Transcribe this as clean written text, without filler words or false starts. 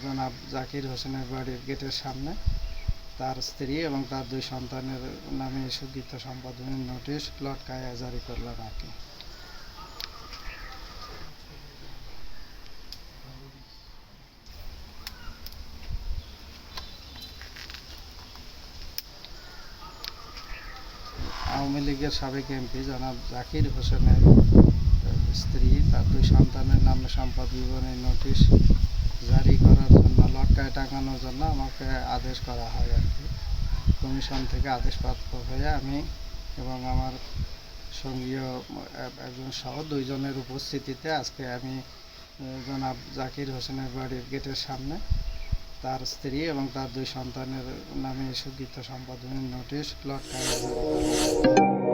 জনাব জাকির হোসেনের বাড়ির গেটের সামনে তার স্ত্রী এবং তার 2 সন্তানের নামে স্বীকৃত সম্পাদনের নোটিশ লটকায় জারি করলেন আর কি। আওয়ামী লীগের সাবেক এমপি জনাব জাকির হোসেনের স্ত্রী তার 2 সন্তানের নামে সম্পদ বিবরণী নোটিশ জারি করার জন্য লটকায় টাঙানোর জন্য আমাকে আদেশ করা হয় আর কি। কমিশন থেকে আদেশপ্রাপ্ত হয়ে আমি এবং আমার সঙ্গীয় একজন সহ 2 জনের উপস্থিতিতে আজকে আমি জনাব জাকির হোসেনের বাড়ির গেটের সামনে তার স্ত্রী এবং তার 2 সন্তানের নামে স্বীকৃত সম্পাদনের নোটিশ লটকায় জারি করলাম।